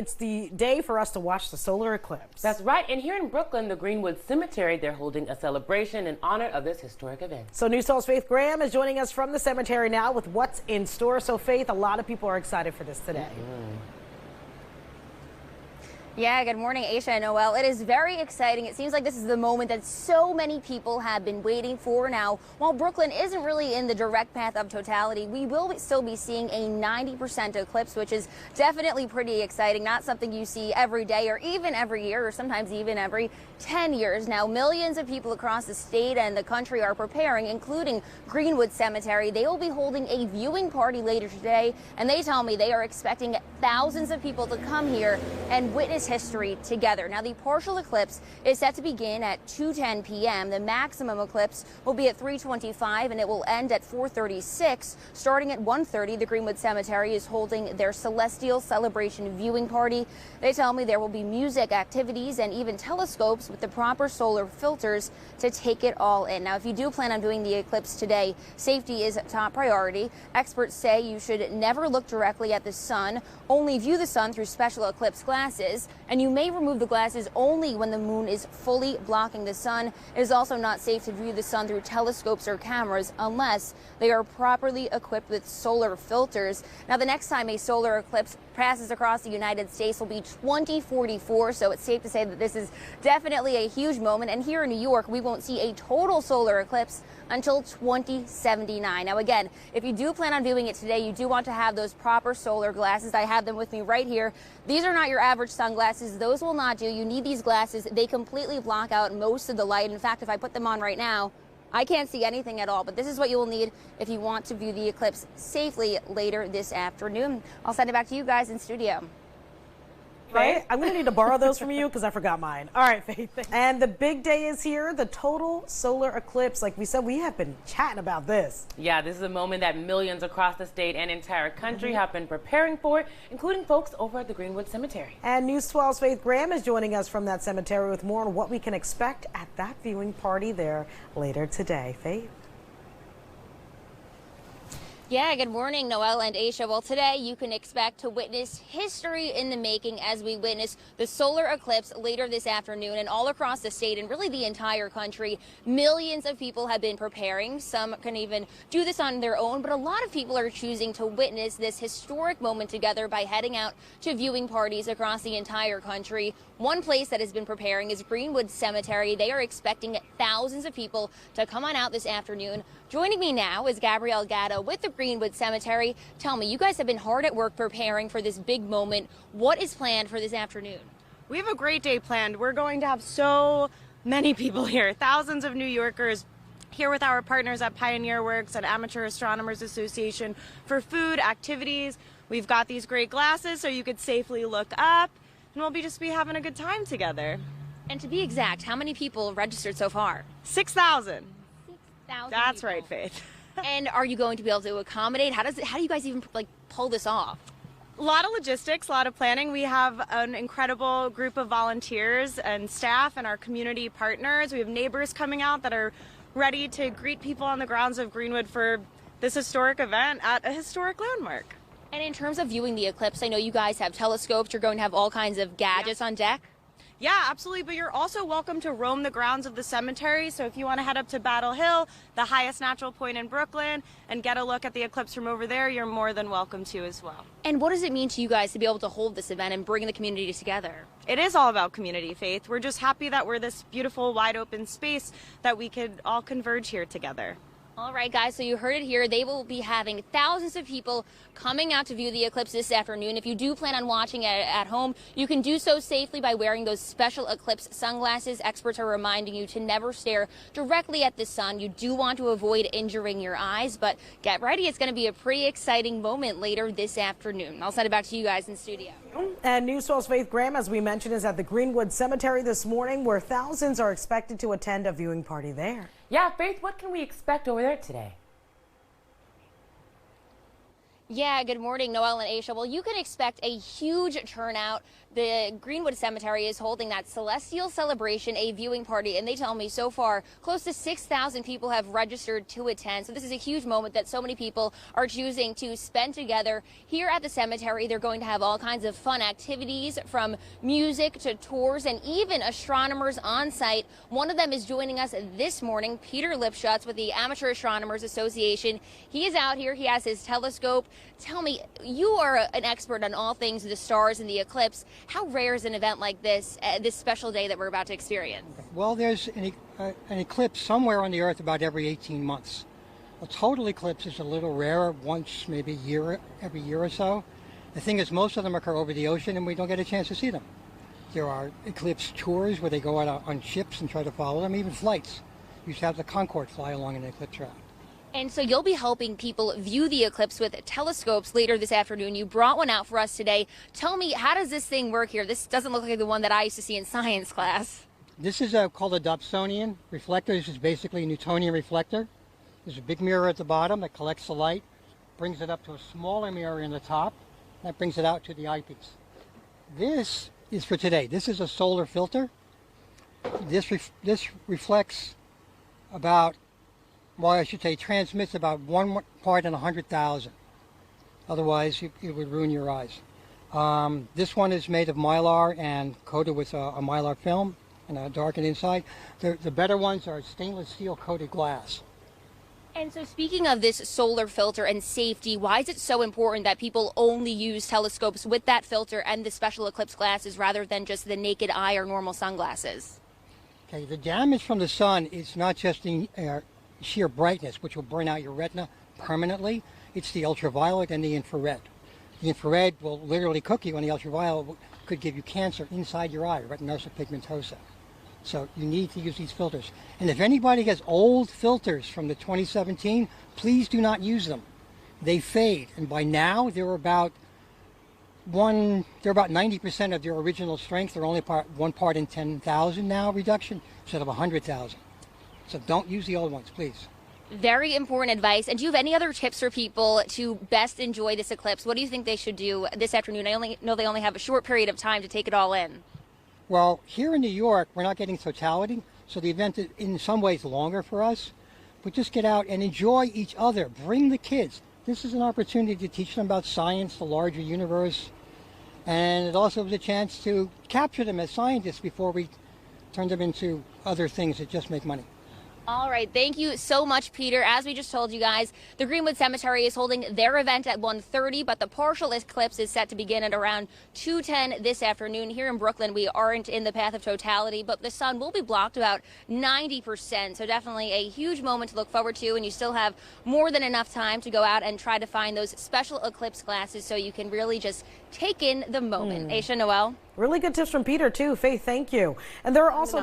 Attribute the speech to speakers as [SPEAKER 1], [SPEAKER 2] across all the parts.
[SPEAKER 1] It's the day for us to watch the solar eclipse.
[SPEAKER 2] That's right. And here in Brooklyn, the Greenwood Cemetery, they're holding a celebration in honor of this historic event.
[SPEAKER 1] So News 12's Faith Graham is joining us from the cemetery now with what's in store. So Faith, a lot of people are excited for this today.
[SPEAKER 3] Yeah, good morning, Aisha and Noel. It is very exciting. It seems like this is the moment that so many people have been waiting for. Now, while Brooklyn isn't really in the direct path of totality, we will still be seeing a 90% eclipse, which is definitely pretty exciting. Not something you see every day or even every year or sometimes even every 10 years. Now, millions of people across the state and the country are preparing, including Greenwood Cemetery. They will be holding a viewing party later today, and they tell me they are expecting thousands of people to come here and witness history together. Now, the partial eclipse is set to begin at 2:10 p.m. The maximum eclipse will be at 3:25 and it will end at 4:36. Starting at 1:30, the Greenwood Cemetery is holding their celestial celebration viewing party. They tell me there will be music, activities, and even telescopes with the proper solar filters to take it all in. Now, if you do plan on viewing the eclipse today, safety is top priority. Experts say you should never look directly at the sun, only view the sun through special eclipse glasses, and you may remove the glasses only when the moon is fully blocking the sun. It is also not safe to view the sun through telescopes or cameras unless they are properly equipped with solar filters. Now, the next time a solar eclipse passes across the United States will be 2044, so it's safe to say that this is definitely a huge moment. And here in New York, we won't see a total solar eclipse until 2079. Now, again, if you do plan on viewing it today, you do want to have those proper solar glasses. I have them with me right here. These are not your average sunglasses. Those will not do. You need these glasses. They completely block out most of the light. In fact, if I put them on right now, I can't see anything at all, but this is what you will need if you want to view the eclipse safely later this afternoon. I'll send it back to you guys in studio.
[SPEAKER 1] Right? I'm going to need to borrow those from you because I forgot mine. All right, Faith. And the big day is here, the total solar eclipse. Like we said, we have been chatting about this.
[SPEAKER 2] Yeah, this is a moment that millions across the state and entire country have been preparing for, including folks over at the Greenwood Cemetery.
[SPEAKER 1] And News 12's Faith Graham is joining us from that cemetery with more on what we can expect at that viewing party there later today. Faith?
[SPEAKER 3] Yeah, good morning, Noel and Aisha. Well, today you can expect to witness history in the making as we witness the solar eclipse later this afternoon. And all across the state and really the entire country, millions of people have been preparing. Some can even do this on their own, but a lot of people are choosing to witness this historic moment together by heading out to viewing parties across the entire country. One place that has been preparing is Greenwood Cemetery. They are expecting thousands of people to come on out this afternoon. Joining me now is Gabrielle Gatto with the Greenwood Cemetery. Tell me, you guys have been hard at work preparing for this big moment. What is planned for this afternoon?
[SPEAKER 4] We have a great day planned. We're going to have so many people here, thousands of New Yorkers here with our partners at Pioneer Works and Amateur Astronomers Association for food, activities. We've got these great glasses so you could safely look up, and we'll just be having a good time together.
[SPEAKER 3] And to be exact, how many people registered so far?
[SPEAKER 4] 6,000.
[SPEAKER 3] 6,000.
[SPEAKER 4] That's
[SPEAKER 3] people.
[SPEAKER 4] right, Faith.
[SPEAKER 3] And are you going to be able to accommodate? How do you guys even pull this off?
[SPEAKER 4] A lot of logistics, a lot of planning. We have an incredible group of volunteers and staff and our community partners. We have neighbors coming out that are ready to greet people on the grounds of Greenwood for this historic event at a historic landmark.
[SPEAKER 3] And in terms of viewing the eclipse, I know you guys have telescopes. You're going to have all kinds of gadgets on deck.
[SPEAKER 4] Yeah, absolutely. But you're also welcome to roam the grounds of the cemetery. So if you want to head up to Battle Hill, the highest natural point in Brooklyn, and get a look at the eclipse from over there, you're more than welcome to as well.
[SPEAKER 3] And what does it mean to you guys to be able to hold this event and bring the community together?
[SPEAKER 4] It is all about community, Faith. We're just happy that we're this beautiful, wide open space that we could all converge here together.
[SPEAKER 3] All right, guys, so you heard it here. They will be having thousands of people coming out to view the eclipse this afternoon. If you do plan on watching it at home, you can do so safely by wearing those special eclipse sunglasses. Experts are reminding you to never stare directly at the sun. You do want to avoid injuring your eyes, but get ready. It's going to be a pretty exciting moment later this afternoon. I'll send it back to you guys in studio.
[SPEAKER 1] And News 12's Faith Graham, as we mentioned, is at the Greenwood Cemetery this morning, where thousands are expected to attend a viewing party there.
[SPEAKER 2] Yeah, Faith, what can we expect over there today?
[SPEAKER 3] Yeah, good morning, Noel and Aisha. Well, you can expect a huge turnout. The Greenwood Cemetery is holding that celestial celebration, a viewing party, and they tell me so far close to 6,000 people have registered to attend. So this is a huge moment that so many people are choosing to spend together here at the cemetery. They're going to have all kinds of fun activities, from music to tours and even astronomers on site. One of them is joining us this morning, Peter Lipschutz with the Amateur Astronomers Association. He is out here. He has his telescope. Tell me, you are an expert on all things the stars and the eclipse. How rare is an event like this, this special day that we're about to experience?
[SPEAKER 5] Well, there's an eclipse somewhere on the Earth about every 18 months. A total eclipse is a little rarer, once maybe every year or so. The thing is, most of them occur over the ocean and we don't get a chance to see them. There are eclipse tours where they go out on ships and try to follow them, even flights. You used to have the Concorde fly along in an eclipse route.
[SPEAKER 3] And so you'll be helping people view the eclipse with telescopes later this afternoon. You brought one out for us today. Tell me, how does this thing work here? This doesn't look like the one that I used to see in science class.
[SPEAKER 5] This is called a Dobsonian reflector. This is basically a Newtonian reflector. There's a big mirror at the bottom that collects the light, brings it up to a smaller mirror in the top, that brings it out to the eyepiece. This is for today. This is a solar filter. This reflects about, well, I should say transmits about 1 part in 100,000. Otherwise, it would ruin your eyes. This one is made of mylar and coated with a mylar film and darkened inside. The better ones are stainless steel coated glass.
[SPEAKER 3] And so speaking of this solar filter and safety, why is it so important that people only use telescopes with that filter and the special eclipse glasses rather than just the naked eye or normal sunglasses?
[SPEAKER 5] Okay, the damage from the sun is not just the sheer brightness, which will burn out your retina permanently. It's the ultraviolet and the infrared. The infrared will literally cook you, and the ultraviolet could give you cancer inside your eye, retinosis pigmentosa. So you need to use these filters. And if anybody has old filters from the 2017, please do not use them. They fade, and by now they're about 90% of their original strength. They're only 1 part in 10,000 now reduction instead of 100,000. So don't use the old ones, please.
[SPEAKER 3] Very important advice. And do you have any other tips for people to best enjoy this eclipse? What do you think they should do this afternoon? I know they only have a short period of time to take it all in.
[SPEAKER 5] Well, here in New York, we're not getting totality, so the event is in some ways longer for us. But just get out and enjoy each other. Bring the kids. This is an opportunity to teach them about science, the larger universe, and it also is a chance to capture them as scientists before we turn them into other things that just make money.
[SPEAKER 3] All right. Thank you so much, Peter. As we just told you guys, the Greenwood Cemetery is holding their event at 1:30, but the partial eclipse is set to begin at around 2:10 this afternoon. Here in Brooklyn, we aren't in the path of totality, but the sun will be blocked about 90%. So definitely a huge moment to look forward to, and you still have more than enough time to go out and try to find those special eclipse glasses so you can really just take in the moment. Aisha, Noel?
[SPEAKER 1] Really good tips from Peter, too. Faith, thank you. And there are also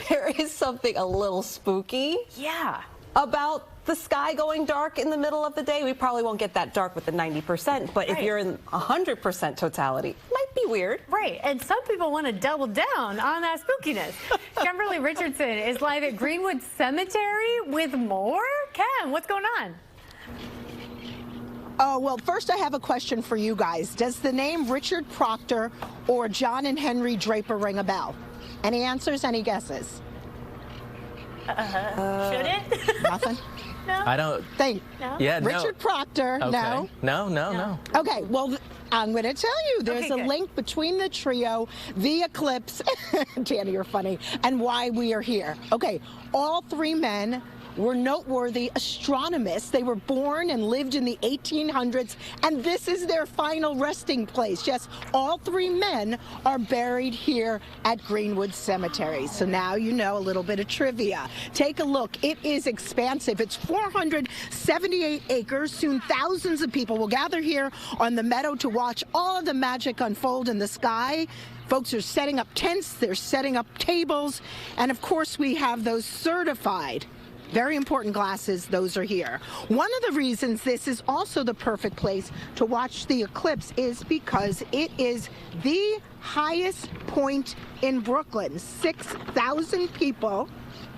[SPEAKER 6] there is something a little spooky.
[SPEAKER 2] Yeah.
[SPEAKER 6] About the sky going dark in the middle of the day. We probably won't get that dark with the 90%, but if you're in 100% totality, it might be weird.
[SPEAKER 7] Right, and some people want to double down on that spookiness. Kimberly Richardson is live at Greenwood Cemetery with more. Kim, what's going on?
[SPEAKER 8] Well, first I have a question for you guys. Does the name Richard Proctor or John and Henry Draper ring a bell? Any answers, any guesses?
[SPEAKER 7] Should it?
[SPEAKER 8] Nothing?
[SPEAKER 7] No.
[SPEAKER 9] I don't
[SPEAKER 8] Think.
[SPEAKER 7] No.
[SPEAKER 9] Yeah,
[SPEAKER 8] Richard Proctor,
[SPEAKER 9] okay.
[SPEAKER 8] no?
[SPEAKER 9] No.
[SPEAKER 8] Okay, well, I'm going to tell you, there's
[SPEAKER 7] Okay,
[SPEAKER 8] a
[SPEAKER 7] good.
[SPEAKER 8] link between the trio, the eclipse, Danny, you're funny, and why we are here. Okay, all three men were noteworthy astronomers. They were born and lived in the 1800s, and this is their final resting place. Yes, all three men are buried here at Greenwood Cemetery. So now you know a little bit of trivia. Take a look. It is expansive. It's 478 acres. Soon thousands of people will gather here on the meadow to watch all of the magic unfold in the sky. Folks are setting up tents, they're setting up tables, and of course we have those certified, very important glasses. Those are here. One of the reasons this is also the perfect place to watch the eclipse is because it is the highest point in Brooklyn. 6,000 people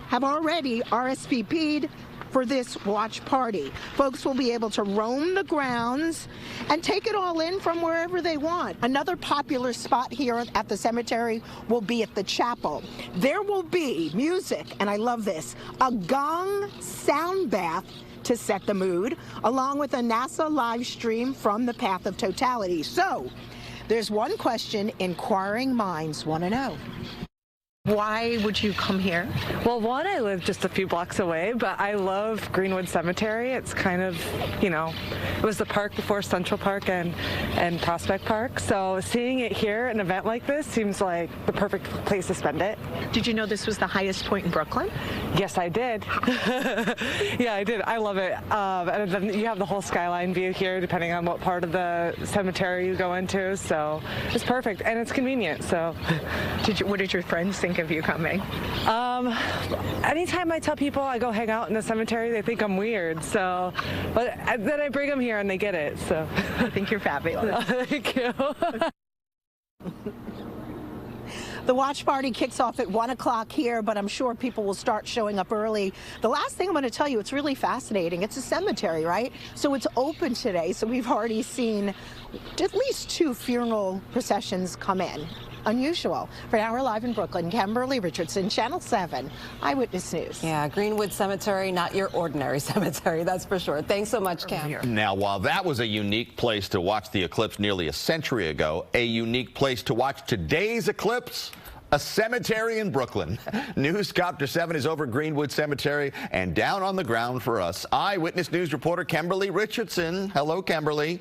[SPEAKER 8] have already RSVP'd for this watch party. Folks will be able to roam the grounds and take it all in from wherever they want. Another popular spot here at the cemetery will be at the chapel. There will be music, and I love this, a gong sound bath to set the mood, along with a NASA live stream from the Path of Totality. So, there's one question inquiring minds want to know. Why would you come here?
[SPEAKER 9] Well, one, I live just a few blocks away, but I love Greenwood Cemetery. It's kind of, you know, it was the park before Central Park and Prospect Park. So seeing it here, an event like this, seems like the perfect place to spend it.
[SPEAKER 8] Did you know this was the highest point in Brooklyn?
[SPEAKER 9] Yes, I did. Yeah, I did. I love it. And then you have the whole skyline view here, depending on what part of the cemetery you go into. So it's perfect, and it's convenient. So,
[SPEAKER 8] what did your friends think of you coming?
[SPEAKER 9] Anytime I tell people I go hang out in the cemetery, they think I'm weird. So, but then I bring them here and they get it. So
[SPEAKER 8] I think you're fabulous.
[SPEAKER 9] Thank you.
[SPEAKER 8] The watch party kicks off at 1 o'clock here, but I'm sure people will start showing up early. The last thing I'm going to tell you, it's really fascinating. It's a cemetery, right? So it's open today. So we've already seen at least 2 funeral processions come in. Unusual. For now, we're live in Brooklyn. Kimberly Richardson, Channel 7, Eyewitness News.
[SPEAKER 6] Yeah, Greenwood Cemetery, not your ordinary cemetery, that's for sure. Thanks so much, Cam.
[SPEAKER 10] Now, while that was a unique place to watch the eclipse nearly a century ago, a unique place to watch today's eclipse, a cemetery in Brooklyn. Newscopter 7 is over Greenwood Cemetery and down on the ground for us. Eyewitness News reporter Kimberly Richardson. Hello, Kimberly.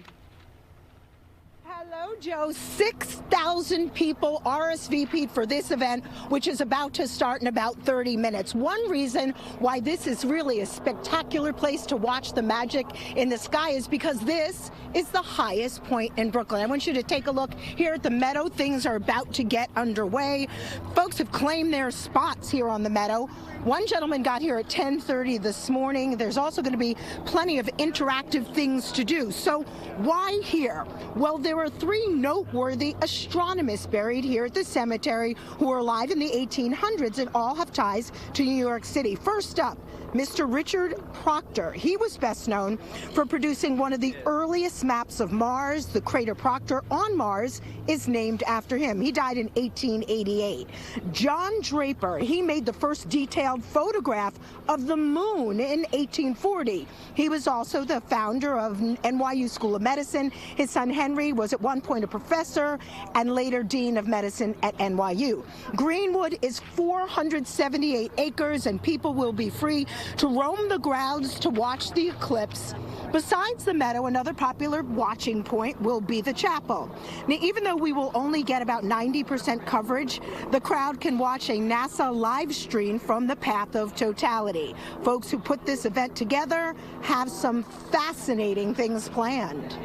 [SPEAKER 8] Hello, Joe. 6,000 people RSVP'd for this event, which is about to start in about 30 minutes. One reason why this is really a spectacular place to watch the magic in the sky is because this is the highest point in Brooklyn. I want you to take a look here at the Meadow. Things are about to get underway. Folks have claimed their spots here on the Meadow. One gentleman got here at 10:30 this morning. There's also going to be plenty of interactive things to do. So why here? Well, there are 3 noteworthy astronomers buried here at the cemetery who were alive in the 1800s and all have ties to New York City. First up, Mr. Richard Proctor. He was best known for producing one of the earliest maps of Mars. The crater Proctor on Mars is named after him. He died in 1888. John Draper, he made the first detailed photograph of the moon in 1840. He was also the founder of NYU School of Medicine. His son Henry was at one point a professor and later dean of medicine at NYU. Greenwood is 478 acres and people will be free to roam the grounds to watch the eclipse. Besides the Meadow, another popular watching point will be the chapel. Now, even though we will only get about 90% coverage, the crowd can watch a NASA live stream from the Path of Totality. Folks who put this event together have some fascinating things planned.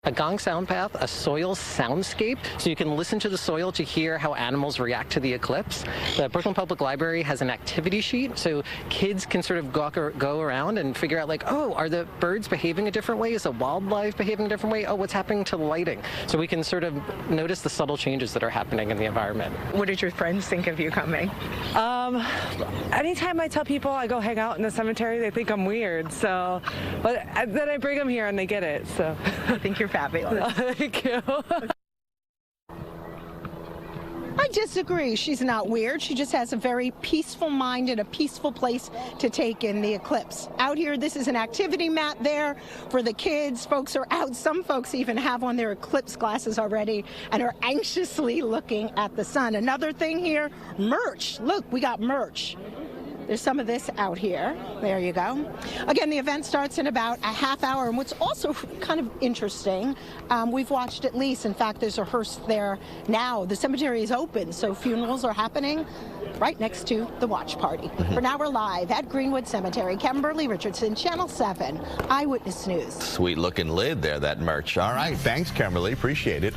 [SPEAKER 11] A gong sound path, a soil soundscape, so you can listen to the soil to hear how animals react to the eclipse. The Brooklyn Public Library has an activity sheet, so kids can sort of go around and figure out, like, oh, are the birds behaving a different way? Is the wildlife behaving a different way? Oh, what's happening to the lighting? So we can sort of notice the subtle changes that are happening in the environment.
[SPEAKER 8] What did your friends think of you coming?
[SPEAKER 9] Anytime I tell people I go hang out in the cemetery, they think I'm weird. So, but then I bring them here and they get it. So
[SPEAKER 8] I think you're fabulous.
[SPEAKER 9] Thank you.
[SPEAKER 8] I disagree. She's not weird. She just has a very peaceful mind and a peaceful place to take in the eclipse. Out here, this is an activity mat there for the kids. Folks are out. Some folks even have on their eclipse glasses already and are anxiously looking at the sun. Another thing here, merch. Look, we got merch. There's some of this out here. There you go. Again, the event starts in about a half hour. And what's also kind of interesting, we've watched at least, in fact, there's a hearse there now. The cemetery is open, so funerals are happening right next to the watch party. For now, we're live at Greenwood Cemetery. Kimberly Richardson, Channel 7, Eyewitness News.
[SPEAKER 10] Sweet looking lid there, that merch. All right, thanks, Kimberly. Appreciate it.